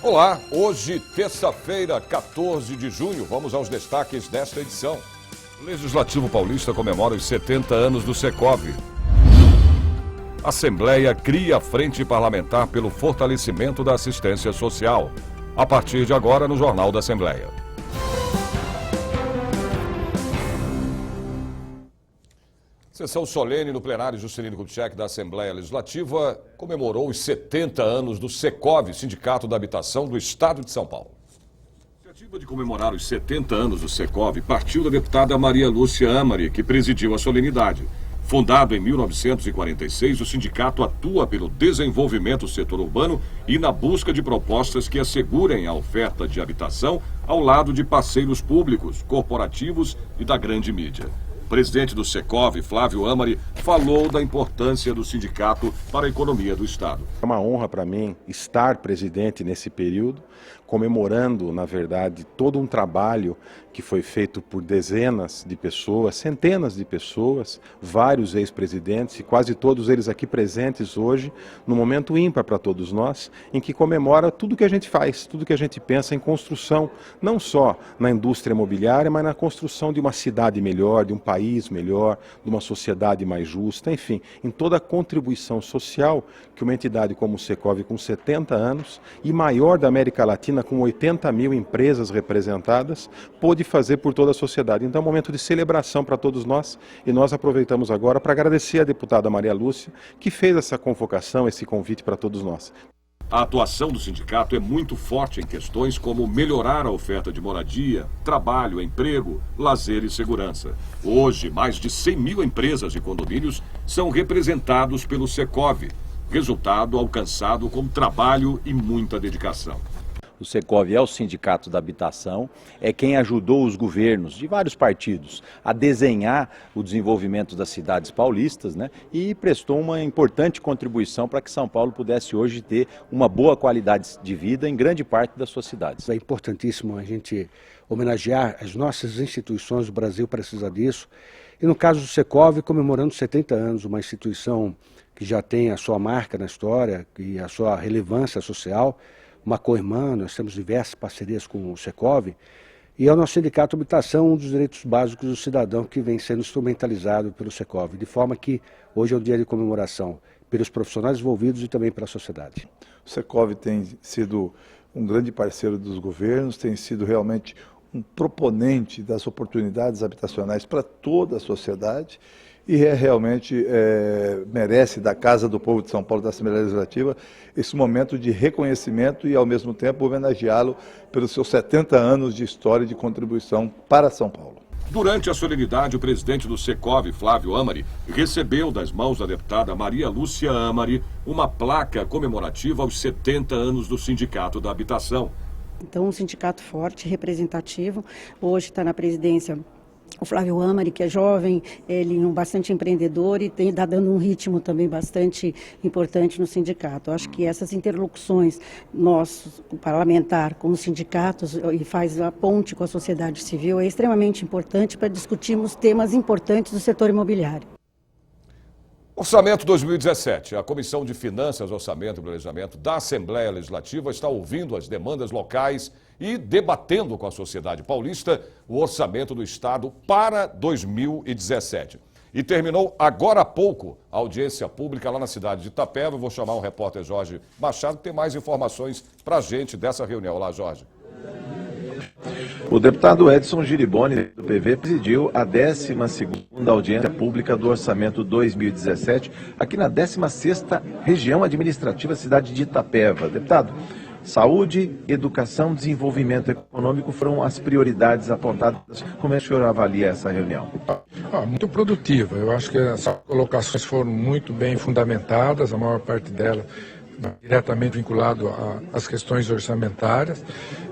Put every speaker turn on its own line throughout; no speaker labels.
Olá, hoje, terça-feira, 14 de junho, vamos aos destaques desta edição. O Legislativo Paulista comemora os 70 anos do Secov. A Assembleia cria a Frente Parlamentar pelo fortalecimento da assistência social. A partir de agora, no Jornal da Assembleia. Sessão solene no plenário Juscelino Kubitschek da Assembleia Legislativa comemorou os 70 anos do Secov, Sindicato da Habitação do Estado de São Paulo. A iniciativa de comemorar os 70 anos do Secov partiu da deputada Maria Lúcia Amari, que presidiu a solenidade. Fundado em 1946, o sindicato atua pelo desenvolvimento do setor urbano e na busca de propostas que assegurem a oferta de habitação ao lado de parceiros públicos, corporativos e da grande mídia. O presidente do Secov, Flávio Amari, falou da importância do sindicato para a economia do Estado.
É uma honra para mim estar presidente nesse período, comemorando, na verdade, todo um trabalho que foi feito por dezenas de pessoas, centenas de pessoas, vários ex-presidentes e quase todos eles aqui presentes hoje, num momento ímpar para todos nós, em que comemora tudo que a gente faz, tudo que a gente pensa em construção, não só na indústria imobiliária, mas na construção de uma cidade melhor, de um país melhor, de uma sociedade mais justa, enfim, em toda a contribuição social que uma entidade como o Secov, com 70 anos e maior da América Latina, com 80 mil empresas representadas, pôde fazer por toda a sociedade. Então é um momento de celebração para todos nós e nós aproveitamos agora para agradecer a deputada Maria Lúcia, que fez essa convocação, esse convite para todos nós.
A atuação do sindicato é muito forte em questões como melhorar a oferta de moradia, trabalho, emprego, lazer e segurança. Hoje, mais de 100 mil empresas e condomínios são representados pelo Secov, resultado alcançado com trabalho e muita dedicação.
O Secov é o Sindicato da Habitação, é quem ajudou os governos de vários partidos a desenhar o desenvolvimento das cidades paulistas, né, e prestou uma importante contribuição para que São Paulo pudesse hoje ter uma boa qualidade de vida em grande parte das suas cidades.
É importantíssimo a gente homenagear as nossas instituições, o Brasil precisa disso. E no caso do Secov, comemorando 70 anos, uma instituição que já tem a sua marca na história e a sua relevância social, uma co-irmã, nós temos diversas parcerias com o Secov, e é o nosso sindicato habitação, um dos direitos básicos do cidadão que vem sendo instrumentalizado pelo Secov, de forma que hoje é um dia de comemoração pelos profissionais envolvidos e também pela sociedade.
O Secov tem sido um grande parceiro dos governos, tem sido realmente um proponente das oportunidades habitacionais para toda a sociedade e realmente merece da Casa do Povo de São Paulo, da Assembleia Legislativa, esse momento de reconhecimento e, ao mesmo tempo, homenageá-lo pelos seus 70 anos de história e de contribuição para São Paulo.
Durante a solenidade, o presidente do Secov, Flávio Amari, recebeu das mãos da deputada Maria Lúcia Amari uma placa comemorativa aos 70 anos do Sindicato da Habitação.
Então, um sindicato forte, representativo, hoje está na presidência o Flávio Amari, que é jovem, ele é bastante empreendedor e está dando um ritmo também bastante importante no sindicato. Eu acho que essas interlocuções, nós, o parlamentar, com os sindicatos e faz a ponte com a sociedade civil, é extremamente importante para discutirmos temas importantes do setor imobiliário.
Orçamento 2017. A Comissão de Finanças, Orçamento e Planejamento da Assembleia Legislativa está ouvindo as demandas locais e debatendo com a sociedade paulista o orçamento do Estado para 2017. E terminou agora há pouco a audiência pública lá na cidade de Itapeva. Eu vou chamar o repórter Jorge Machado, que tem mais informações para a gente dessa reunião. Olá, Jorge.
O deputado Edson Giriboni, do PV, presidiu a 12ª audiência pública do Orçamento 2017, aqui na 16ª Região Administrativa Cidade de Itapeva. Deputado, saúde, educação, desenvolvimento econômico foram as prioridades apontadas. Como é que o senhor avalia essa reunião?
Muito produtiva. Eu acho que as colocações foram muito bem fundamentadas, a maior parte delas diretamente vinculado às questões orçamentárias,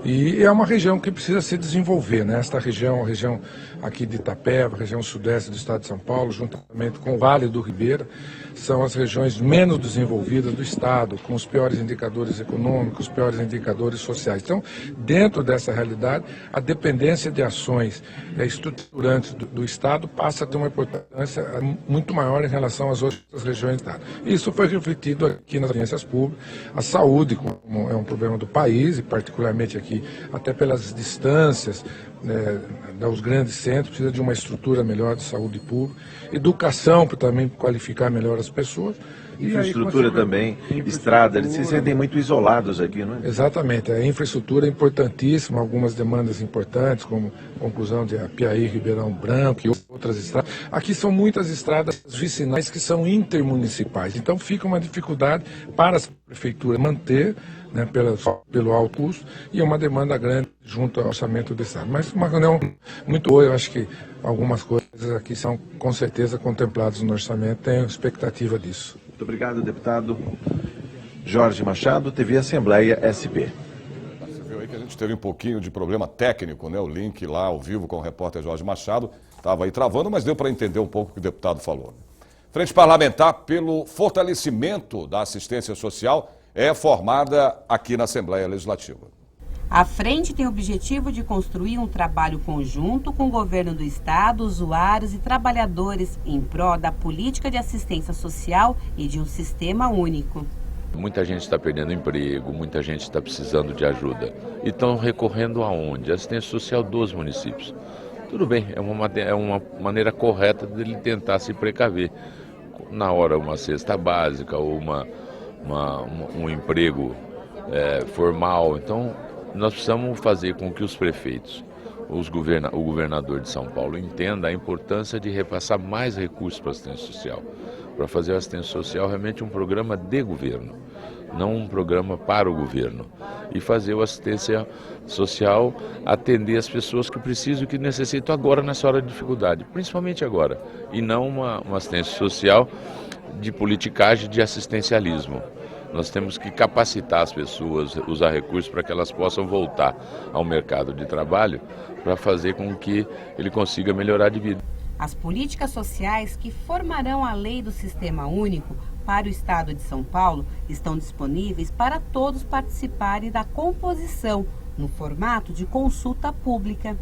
e é uma região que precisa se desenvolver, né? Esta região é uma região aqui de Itapeva, região sudeste do estado de São Paulo, juntamente com o Vale do Ribeira, são as regiões menos desenvolvidas do estado, com os piores indicadores econômicos, os piores indicadores sociais. Então, dentro dessa realidade, a dependência de ações estruturantes do estado passa a ter uma importância muito maior em relação às outras regiões do estado. Isso foi refletido aqui nas audiências públicas. A saúde, como é um problema do país, e particularmente aqui, até pelas distâncias, dos grandes centros, precisa de uma estrutura melhor de saúde pública, educação para também qualificar melhor as pessoas.
Infraestrutura também, estrada, eles se sentem muito isolados aqui, não é?
Exatamente, a infraestrutura é importantíssima, algumas demandas importantes, como a conclusão de Apiaí, Ribeirão Branco e outras estradas. Aqui são muitas estradas vicinais que são intermunicipais, então fica uma dificuldade para a prefeitura manter, né, pelo alto custo, e é uma demanda grande junto ao orçamento do estado. Mas uma reunião muito boa, eu acho que algumas coisas aqui são com certeza contempladas no orçamento, tenho expectativa disso.
Muito obrigado, deputado Jorge Machado, TV Assembleia SP.
Você viu aí que a gente teve um pouquinho de problema técnico, né? O link lá ao vivo com o repórter Jorge Machado estava aí travando, mas deu para entender um pouco o que o deputado falou. Frente Parlamentar pelo Fortalecimento da Assistência Social é formada aqui na Assembleia Legislativa.
A frente tem o objetivo de construir um trabalho conjunto com o governo do estado, usuários e trabalhadores em prol da política de assistência social e de um sistema único.
Muita gente está perdendo emprego, muita gente está precisando de ajuda. E estão recorrendo aonde? A assistência social dos municípios. Tudo bem, é uma maneira correta de ele tentar se precaver. Na hora uma cesta básica ou um emprego formal. Então, nós precisamos fazer com que os prefeitos, o governador de São Paulo entenda a importância de repassar mais recursos para a assistência social, para fazer a assistência social realmente um programa de governo, não um programa para o governo, e fazer a assistência social atender as pessoas que precisam e que necessitam agora nessa hora de dificuldade, principalmente agora, e não uma assistência social de politicagem, de assistencialismo. Nós temos que capacitar as pessoas, usar recursos para que elas possam voltar ao mercado de trabalho para fazer com que ele consiga melhorar de vida.
As políticas sociais que formarão a lei do Sistema Único para o Estado de São Paulo estão disponíveis para todos participarem da composição, no formato de consulta pública.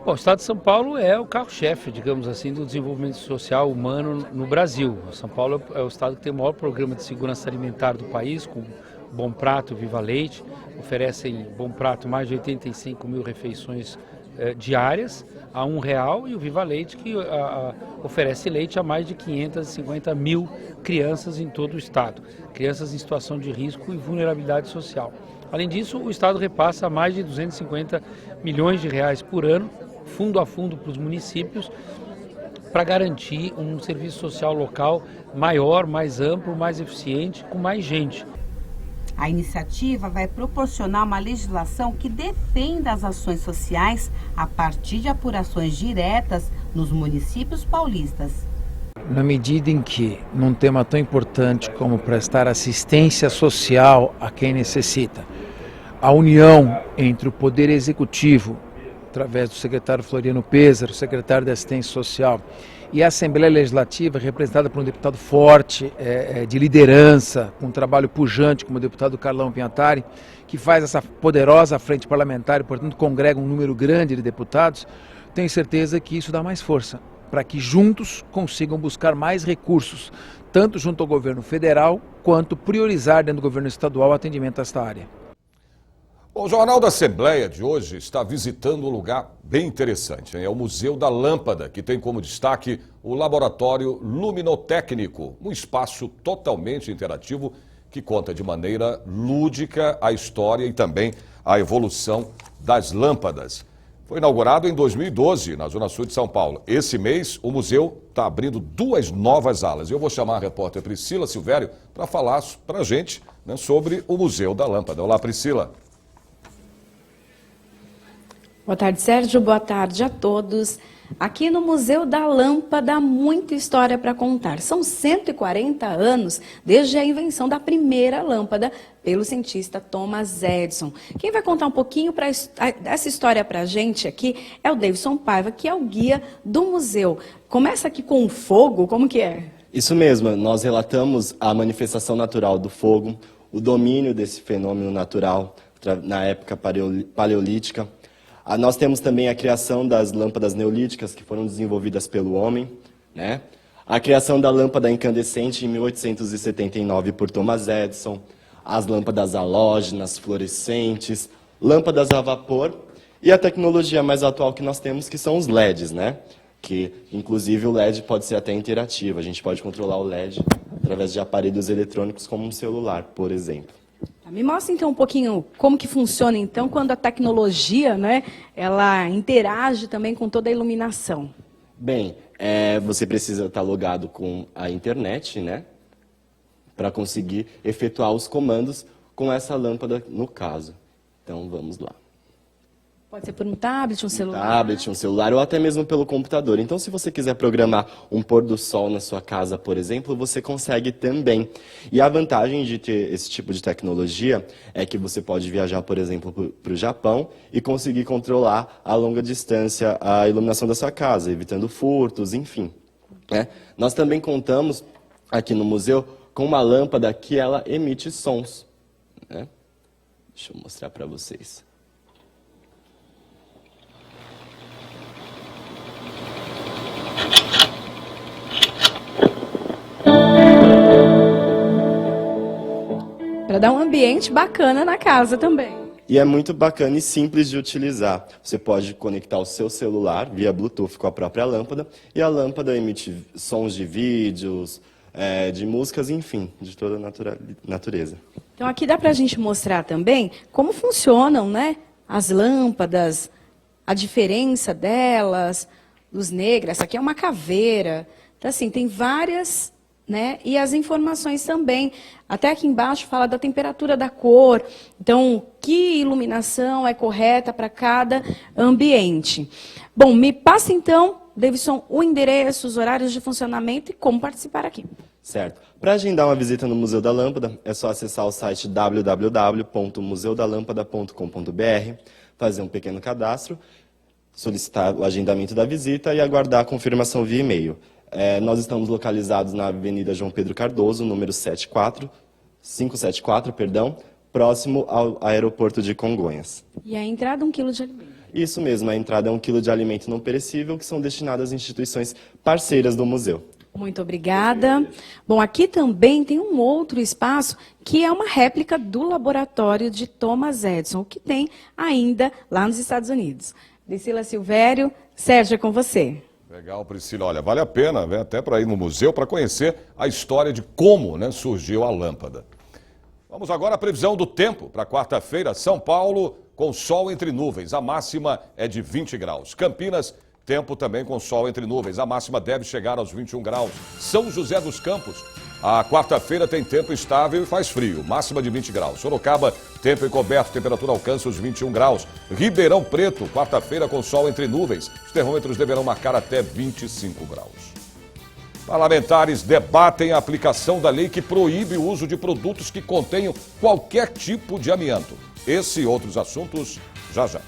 Bom, o Estado de São Paulo é o carro-chefe, digamos assim, do desenvolvimento social humano no Brasil. São Paulo é o estado que tem o maior programa de segurança alimentar do país, com Bom Prato e Viva Leite. Oferecem Bom Prato mais de 85 mil refeições diárias a R$1, e o Viva Leite que oferece leite a mais de 550 mil crianças em todo o estado. Crianças em situação de risco e vulnerabilidade social. Além disso, o estado repassa mais de 250 milhões de reais por ano, fundo a fundo para os municípios, para garantir um serviço social local maior, mais amplo, mais eficiente, com mais gente.
A iniciativa vai proporcionar uma legislação que defenda as ações sociais a partir de apurações diretas nos municípios paulistas.
Na medida em que, num tema tão importante como prestar assistência social a quem necessita, a união entre o Poder Executivo, através do secretário Floriano Pêssaro, secretário de Assistência Social, e a Assembleia Legislativa, representada por um deputado forte, de liderança, com um trabalho pujante, como o deputado Carlão Pinhatari, que faz essa poderosa frente parlamentar e, portanto, congrega um número grande de deputados, tenho certeza que isso dá mais força, para que juntos consigam buscar mais recursos, tanto junto ao governo federal, quanto priorizar dentro do governo estadual o atendimento a esta área.
O Jornal da Assembleia de hoje está visitando um lugar bem interessante. É o Museu da Lâmpada, que tem como destaque o Laboratório Luminotécnico, um espaço totalmente interativo que conta de maneira lúdica a história e também a evolução das lâmpadas. Foi inaugurado em 2012, na Zona Sul de São Paulo. Esse mês, o museu está abrindo 2 novas alas. Eu vou chamar a repórter Priscila Silvério para falar para a gente, né, sobre o Museu da Lâmpada. Olá, Priscila.
Boa tarde, Sérgio. Boa tarde a todos. Aqui no Museu da Lâmpada, há muita história para contar. São 140 anos desde a invenção da primeira lâmpada pelo cientista Thomas Edison. Quem vai contar um pouquinho dessa história para a gente aqui é o Davidson Paiva, que é o guia do museu. Começa aqui com o fogo, como que é?
Isso mesmo, nós relatamos a manifestação natural do fogo, o domínio desse fenômeno natural na época paleolítica. Nós temos também a criação das lâmpadas neolíticas, que foram desenvolvidas pelo homem, né? A criação da lâmpada incandescente em 1879 por Thomas Edison, as lâmpadas halógenas, fluorescentes, lâmpadas a vapor e a tecnologia mais atual que nós temos, que são os LEDs, né? Que, inclusive, o LED pode ser até interativo. A gente pode controlar o LED através de aparelhos eletrônicos, como um celular, por exemplo.
Me mostra, então, um pouquinho como que funciona, então, quando a tecnologia, né, ela interage também com toda a iluminação.
Bem, você precisa estar logado com a internet, né, para conseguir efetuar os comandos com essa lâmpada, no caso. Então, vamos lá.
Pode ser por um tablet, um celular?
Tablet, um celular ou até mesmo pelo computador. Então, se você quiser programar um pôr do sol na sua casa, por exemplo, você consegue também. E a vantagem de ter esse tipo de tecnologia é que você pode viajar, por exemplo, para o Japão e conseguir controlar a longa distância a iluminação da sua casa, evitando furtos, enfim. Né? Nós também contamos aqui no museu com uma lâmpada que ela emite sons. Né? Deixa eu mostrar para vocês.
Para dar um ambiente bacana na casa também.
E é muito bacana e simples de utilizar. Você pode conectar o seu celular via Bluetooth com a própria lâmpada e a lâmpada emite sons de vídeos, de músicas, enfim, de toda a natureza.
Então aqui dá para a gente mostrar também como funcionam, né, as lâmpadas, a diferença delas, luz negra. Essa aqui é uma caveira. Então assim, tem várias... né? E as informações também. Até aqui embaixo fala da temperatura da cor. Então, que iluminação é correta para cada ambiente. Bom, me passa então, Davidson, o endereço, os horários de funcionamento e como participar aqui.
Certo. Para agendar uma visita no Museu da Lâmpada, é só acessar o site www.museudalampada.com.br, fazer um pequeno cadastro, solicitar o agendamento da visita e aguardar a confirmação via e-mail. Nós estamos localizados na Avenida João Pedro Cardoso, número 574, próximo ao aeroporto de Congonhas.
E a entrada, 1 quilo de alimento.
Isso mesmo, a entrada é 1 quilo de alimento não perecível, que são destinadas a instituições parceiras do museu.
Muito obrigada. Bom, aqui também tem um outro espaço que é uma réplica do laboratório de Thomas Edison, que tem ainda lá nos Estados Unidos. Priscila Silvério, Sérgio, é com você.
Legal, Priscila. Olha, vale a pena, né, até para ir no museu, para conhecer a história de como, né, surgiu a lâmpada. Vamos agora à previsão do tempo para quarta-feira. São Paulo com sol entre nuvens, a máxima é de 20 graus. Campinas, tempo também com sol entre nuvens, a máxima deve chegar aos 21 graus. São José dos Campos, a quarta-feira tem tempo estável e faz frio, máxima de 20 graus. Sorocaba, tempo encoberto, temperatura alcança os 21 graus. Ribeirão Preto, quarta-feira com sol entre nuvens, os termômetros deverão marcar até 25 graus. Parlamentares debatem a aplicação da lei que proíbe o uso de produtos que contenham qualquer tipo de amianto. Esse e outros assuntos, já já.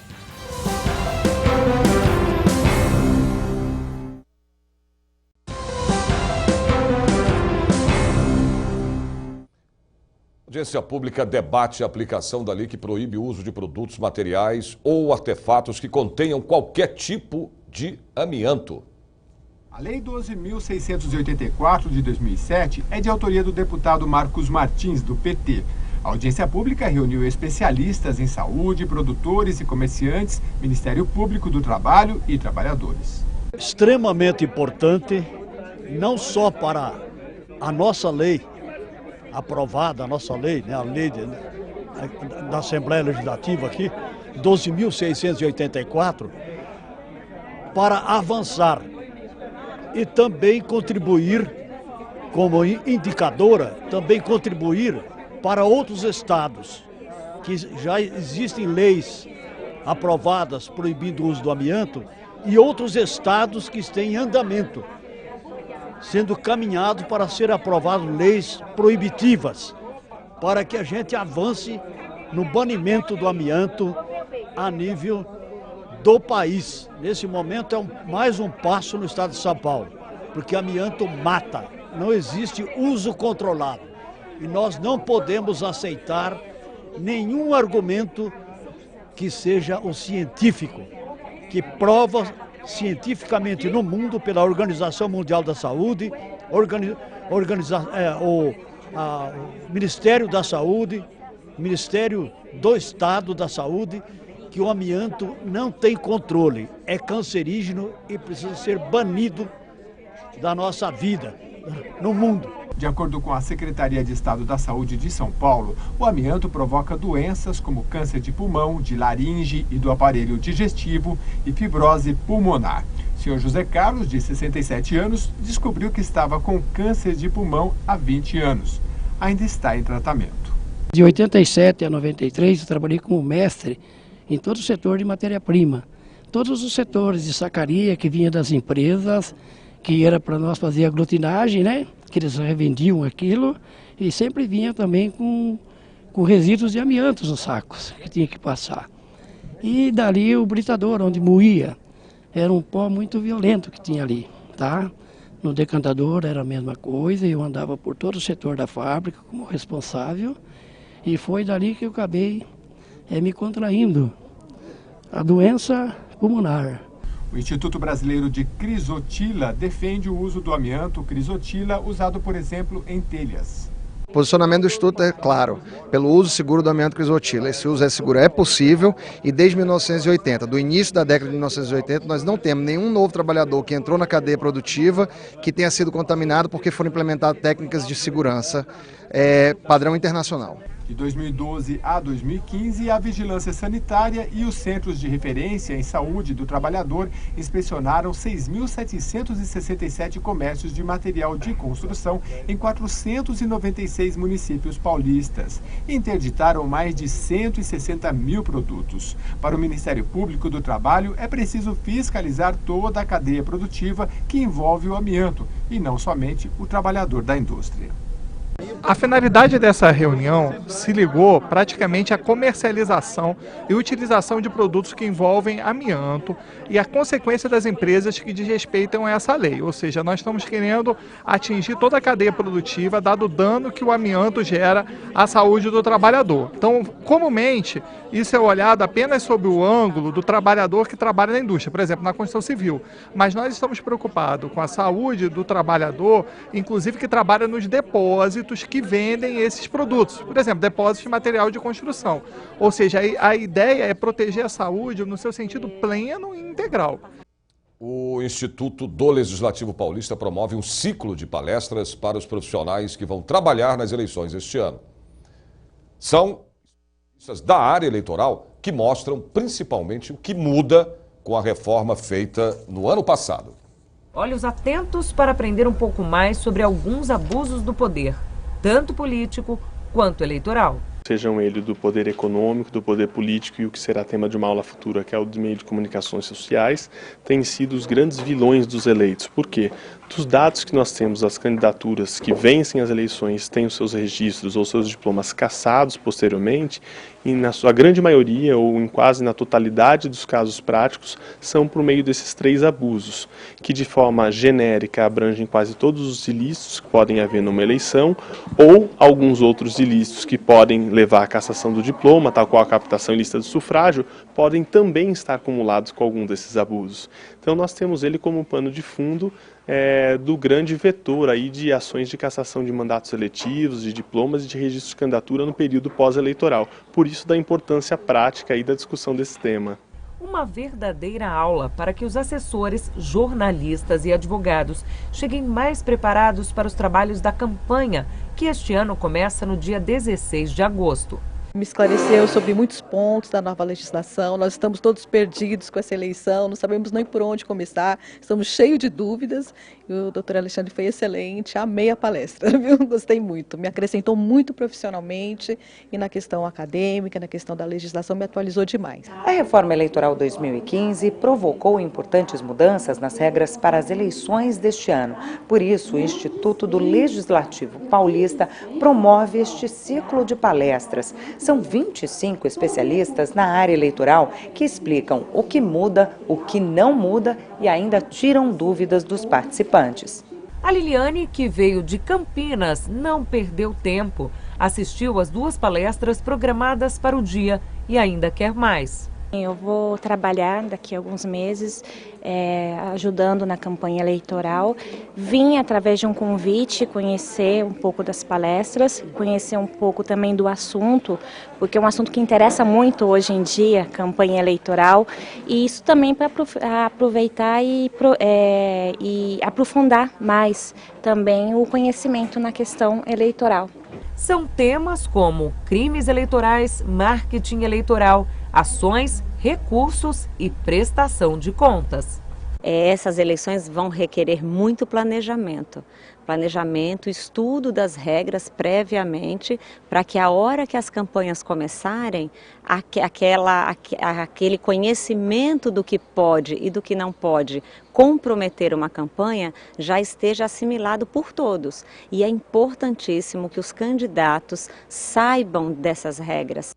A audiência pública debate a aplicação da lei que proíbe o uso de produtos, materiais ou artefatos que contenham qualquer tipo de amianto.
A Lei 12.684 de 2007 é de autoria do deputado Marcos Martins, do PT. A audiência pública reuniu especialistas em saúde, produtores e comerciantes, Ministério Público do Trabalho e trabalhadores.
Extremamente importante, não só para a nossa lei, aprovada a nossa lei, né, a lei da Assembleia Legislativa aqui, 12.684, para avançar e também contribuir, como indicadora, também contribuir para outros estados, que já existem leis aprovadas proibindo o uso do amianto e outros estados que estão em andamento, sendo caminhado para ser aprovadas leis proibitivas, para que a gente avance no banimento do amianto a nível do país. Nesse momento é mais um passo no estado de São Paulo, porque amianto mata, não existe uso controlado. E nós não podemos aceitar nenhum argumento que seja o científico, que prova cientificamente no mundo pela Organização Mundial da Saúde, o Ministério da Saúde, Ministério do Estado da Saúde, que o amianto não tem controle, é cancerígeno e precisa ser banido da nossa vida no mundo.
De acordo com a Secretaria de Estado da Saúde de São Paulo, o amianto provoca doenças como câncer de pulmão, de laringe e do aparelho digestivo e fibrose pulmonar. O senhor José Carlos, de 67 anos, descobriu que estava com câncer de pulmão há 20 anos. Ainda está em tratamento.
De 87 a 93, eu trabalhei como mestre em todo o setor de matéria-prima. Todos os setores de sacaria que vinha das empresas, que era para nós fazer aglutinagem, né? Que eles revendiam aquilo e sempre vinha também com resíduos de amianto nos sacos que tinha que passar. E dali o britador, onde moía, era um pó muito violento que tinha ali, tá? No decantador era a mesma coisa, eu andava por todo o setor da fábrica como responsável e foi dali que eu acabei me contraindo a doença pulmonar.
O Instituto Brasileiro de Crisotila defende o uso do amianto crisotila usado, por exemplo, em telhas.
O posicionamento do Instituto é claro, pelo uso seguro do amianto crisotila. Esse uso seguro é possível e desde 1980, do início da década de 1980, nós não temos nenhum novo trabalhador que entrou na cadeia produtiva que tenha sido contaminado porque foram implementadas técnicas de segurança padrão internacional.
De 2012 a 2015, a Vigilância Sanitária e os Centros de Referência em Saúde do Trabalhador inspecionaram 6.767 comércios de material de construção em 496 municípios paulistas. Interditaram mais de 160 mil produtos. Para o Ministério Público do Trabalho, é preciso fiscalizar toda a cadeia produtiva que envolve o amianto e não somente o trabalhador da indústria.
A finalidade dessa reunião se ligou praticamente à comercialização e utilização de produtos que envolvem amianto e a consequência das empresas que desrespeitam essa lei. Ou seja, nós estamos querendo atingir toda a cadeia produtiva, dado o dano que o amianto gera à saúde do trabalhador. Então, comumente, isso é olhado apenas sob o ângulo do trabalhador que trabalha na indústria, por exemplo, na construção civil. Mas nós estamos preocupados com a saúde do trabalhador, inclusive que trabalha nos depósitos que vendem esses produtos, por exemplo, depósitos de material de construção. Ou seja, a ideia é proteger a saúde no seu sentido pleno e integral.
O Instituto do Legislativo Paulista promove um ciclo de palestras para os profissionais que vão trabalhar nas eleições este ano. São da área eleitoral que mostram principalmente o que muda com a reforma feita no ano passado.
Olhos atentos para aprender um pouco mais sobre alguns abusos do poder, tanto político quanto eleitoral.
Sejam eles do poder econômico, do poder político e o que será tema de uma aula futura, que é o dos meios de comunicações sociais, têm sido os grandes vilões dos eleitos. Por quê? Dos dados que nós temos, as candidaturas que vencem as eleições têm os seus registros ou seus diplomas cassados posteriormente, e na sua grande maioria, ou em quase na totalidade dos casos práticos, são por meio desses três abusos, que de forma genérica abrangem quase todos os ilícitos que podem haver numa eleição, ou alguns outros ilícitos que podem levar à cassação do diploma, tal qual a captação ilícita do sufrágio, podem também estar acumulados com algum desses abusos. Então nós temos ele como um pano de fundo do grande vetor aí de ações de cassação de mandatos eletivos, de diplomas e de registro de candidatura no período pós-eleitoral. Por isso da importância prática aí da discussão desse tema.
Uma verdadeira aula para que os assessores, jornalistas e advogados cheguem mais preparados para os trabalhos da campanha, que este ano começa no dia 16 de agosto.
Me esclareceu sobre muitos pontos da nova legislação. Nós estamos todos perdidos com essa eleição, não sabemos nem por onde começar, estamos cheios de dúvidas. E o doutor Alexandre foi excelente, amei a palestra, viu? Gostei muito, me acrescentou muito profissionalmente e na questão acadêmica, na questão da legislação, me atualizou demais.
A reforma eleitoral 2015 provocou importantes mudanças nas regras para as eleições deste ano. Por isso, o Instituto do Legislativo Paulista promove este ciclo de palestras. São 25 especialistas na área eleitoral que explicam o que muda, o que não muda e ainda tiram dúvidas dos participantes.
A Liliane, que veio de Campinas, não perdeu tempo. Assistiu às 2 palestras programadas para o dia e ainda quer mais.
Eu vou trabalhar daqui a alguns meses ajudando na campanha eleitoral. Vim através de um convite conhecer um pouco das palestras, conhecer um pouco também do assunto, porque é um assunto que interessa muito hoje em dia, campanha eleitoral, e isso também para aproveitar e aprofundar mais também o conhecimento na questão eleitoral.
São temas como crimes eleitorais, marketing eleitoral, ações, recursos e prestação de contas.
Essas eleições vão requerer muito planejamento, estudo das regras previamente, para que a hora que as campanhas começarem, aquele conhecimento do que pode e do que não pode comprometer uma campanha já esteja assimilado por todos. E é importantíssimo que os candidatos saibam dessas regras.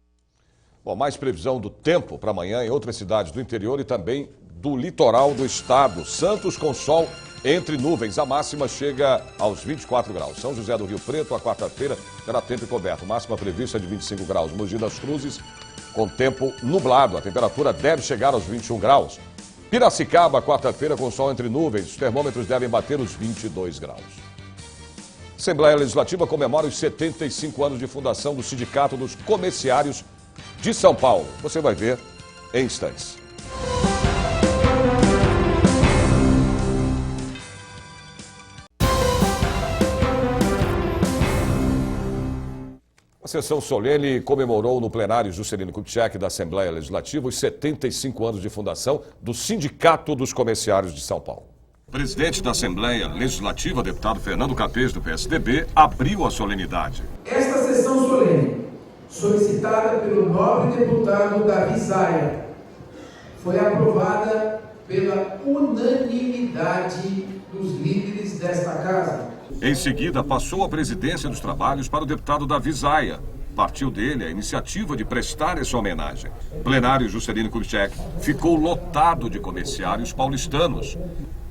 Bom, mais previsão do tempo para amanhã em outras cidades do interior e também do litoral do estado. Santos com sol entre nuvens. A máxima chega aos 24 graus. São José do Rio Preto, a quarta-feira, terá tempo encoberto. Máxima prevista de 25 graus. Mogi das Cruzes, com tempo nublado. A temperatura deve chegar aos 21 graus. Piracicaba, quarta-feira, com sol entre nuvens. Os termômetros devem bater os 22 graus. Assembleia Legislativa comemora os 75 anos de fundação do Sindicato dos Comerciários de São Paulo. Você vai ver em instantes. A sessão solene comemorou no plenário Juscelino Kubitschek da Assembleia Legislativa os 75 anos de fundação do Sindicato dos Comerciários de São Paulo. O presidente da Assembleia Legislativa, deputado Fernando Capês, do PSDB, abriu a solenidade.
Esta sessão solene, solicitada pelo nobre deputado Davi Zaia, foi aprovada pela unanimidade dos líderes desta casa.
Em seguida, passou a presidência dos trabalhos para o deputado Davi Zaia. Partiu dele a iniciativa de prestar essa homenagem. O plenário Juscelino Kubitschek ficou lotado de comerciários paulistanos.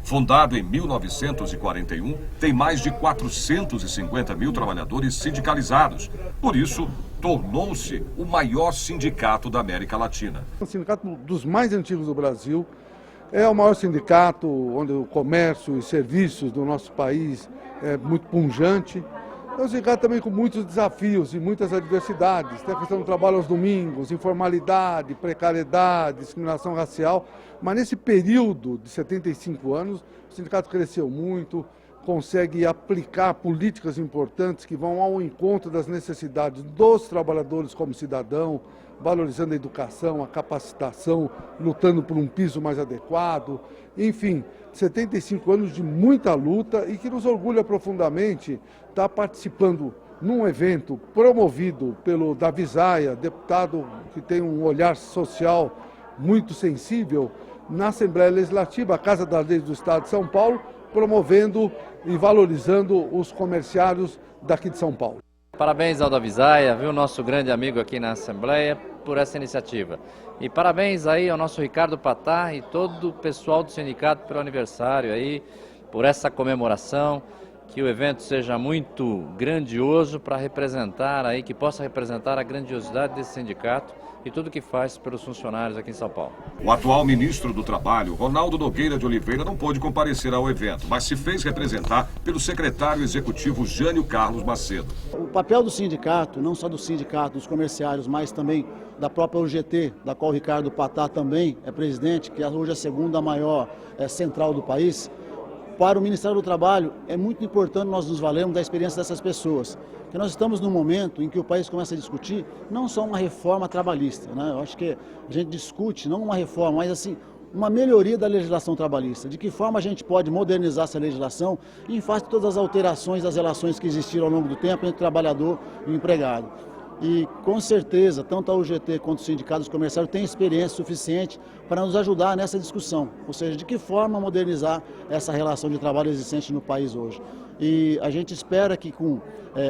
Fundado em 1941, tem mais de 450 mil trabalhadores sindicalizados. Por isso, tornou-se o maior sindicato da América Latina.
O sindicato dos mais antigos do Brasil, é o maior sindicato onde o comércio e serviços do nosso país é muito pujante. É um sindicato também com muitos desafios e muitas adversidades. Tem a questão do trabalho aos domingos, informalidade, precariedade, discriminação racial. Mas nesse período de 75 anos, o sindicato cresceu muito, consegue aplicar políticas importantes que vão ao encontro das necessidades dos trabalhadores como cidadão, valorizando a educação, a capacitação, lutando por um piso mais adequado. Enfim, 75 anos de muita luta e que nos orgulha profundamente estar participando num evento promovido pelo Davi Zaia, deputado que tem um olhar social muito sensível, na Assembleia Legislativa, a Casa das Leis do Estado de São Paulo, promovendo e valorizando os comerciários daqui de São Paulo.
Parabéns ao Davi Zaia, viu, nosso grande amigo aqui na Assembleia, por essa iniciativa. E parabéns aí ao nosso Ricardo Patá e todo o pessoal do sindicato pelo aniversário aí, por essa comemoração, que o evento seja muito grandioso para representar aí, que possa representar a grandiosidade desse sindicato e tudo que faz pelos funcionários aqui em São Paulo.
O atual ministro do Trabalho, Ronaldo Nogueira de Oliveira, não pôde comparecer ao evento, mas se fez representar pelo secretário executivo Jânio Carlos Macedo.
O papel do sindicato, não só do sindicato, dos comerciários, mas também da própria UGT, da qual o Ricardo Patá também é presidente, que hoje é a segunda maior central do país, para o Ministério do Trabalho, é muito importante nós nos valermos da experiência dessas pessoas. Porque nós estamos num momento em que o país começa a discutir não só uma reforma trabalhista, né? Eu acho que a gente discute não uma reforma, mas assim, uma melhoria da legislação trabalhista. De que forma a gente pode modernizar essa legislação em face de todas as alterações das relações que existiram ao longo do tempo entre o trabalhador e o empregado. E, com certeza, tanto a UGT quanto os sindicatos comerciais têm experiência suficiente para nos ajudar nessa discussão. Ou seja, de que forma modernizar essa relação de trabalho existente no país hoje. E a gente espera que, com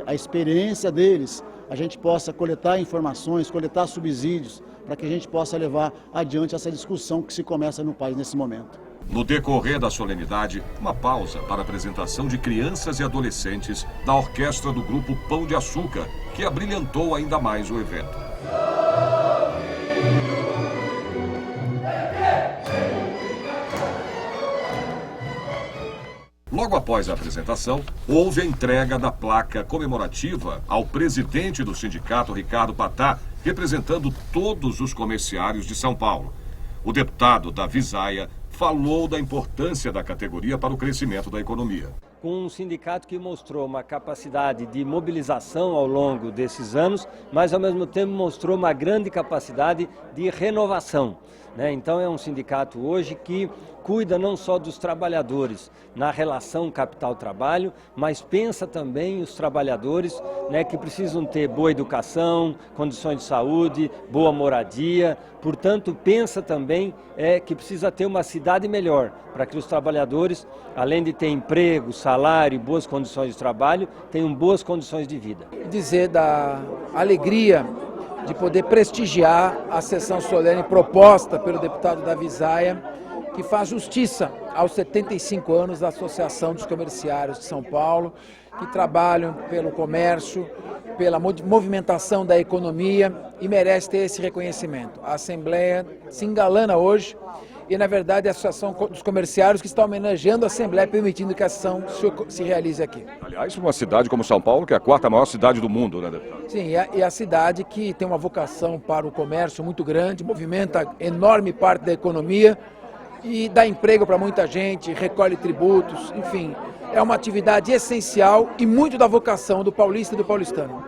a experiência deles, a gente possa coletar informações, coletar subsídios, para que a gente possa levar adiante essa discussão que se começa no país nesse momento.
No decorrer da solenidade, uma pausa para a apresentação de crianças e adolescentes da orquestra do grupo Pão de Açúcar, que abrilhantou ainda mais o evento. Logo após a apresentação, houve a entrega da placa comemorativa ao presidente do sindicato, Ricardo Patá, representando todos os comerciários de São Paulo. O deputado Davi Zaia falou da importância da categoria para o crescimento da economia.
Com um sindicato que mostrou uma capacidade de mobilização ao longo desses anos, mas ao mesmo tempo mostrou uma grande capacidade de renovação, né? Então é um sindicato hoje que cuida não só dos trabalhadores na relação capital-trabalho, mas pensa também os trabalhadores, né, que precisam ter boa educação, condições de saúde, boa moradia. Portanto, pensa também que precisa ter uma cidade melhor, para que os trabalhadores, além de ter emprego, salário e boas condições de trabalho, tenham boas condições de vida.
Dizer da alegria de poder prestigiar a sessão solene proposta pelo deputado Davi Zaia, que faz justiça aos 75 anos da Associação dos Comerciários de São Paulo, que trabalham pelo comércio, pela movimentação da economia e merece ter esse reconhecimento. A Assembleia se engalana hoje e, na verdade, a Associação dos Comerciários que está homenageando a Assembleia, permitindo que a ação se realize aqui.
Aliás, uma cidade como São Paulo, que é a quarta maior cidade do mundo, né, deputado?
Sim, e a cidade que tem uma vocação para o comércio muito grande, movimenta enorme parte da economia, e dá emprego para muita gente, recolhe tributos, enfim, é uma atividade essencial e muito da vocação do paulista e do paulistano.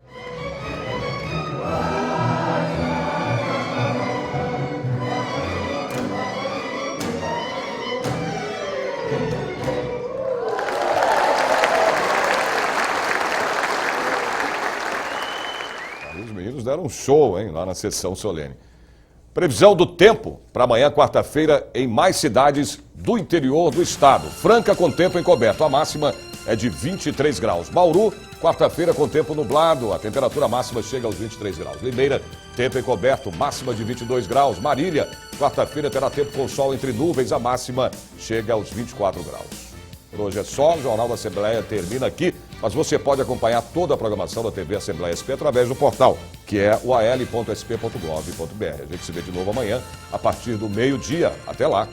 Os meninos deram um show, hein, lá na sessão solene. Previsão do tempo para amanhã, quarta-feira, em mais cidades do interior do estado. Franca com tempo encoberto, a máxima é de 23 graus. Bauru, quarta-feira com tempo nublado, a temperatura máxima chega aos 23 graus. Limeira, tempo encoberto, máxima de 22 graus. Marília, quarta-feira terá tempo com sol entre nuvens, a máxima chega aos 24 graus. Por hoje é só, o Jornal da Assembleia termina aqui, mas você pode acompanhar toda a programação da TV Assembleia SP através do portal, que é o al.sp.gov.br. A gente se vê de novo amanhã, a partir do meio-dia. Até lá!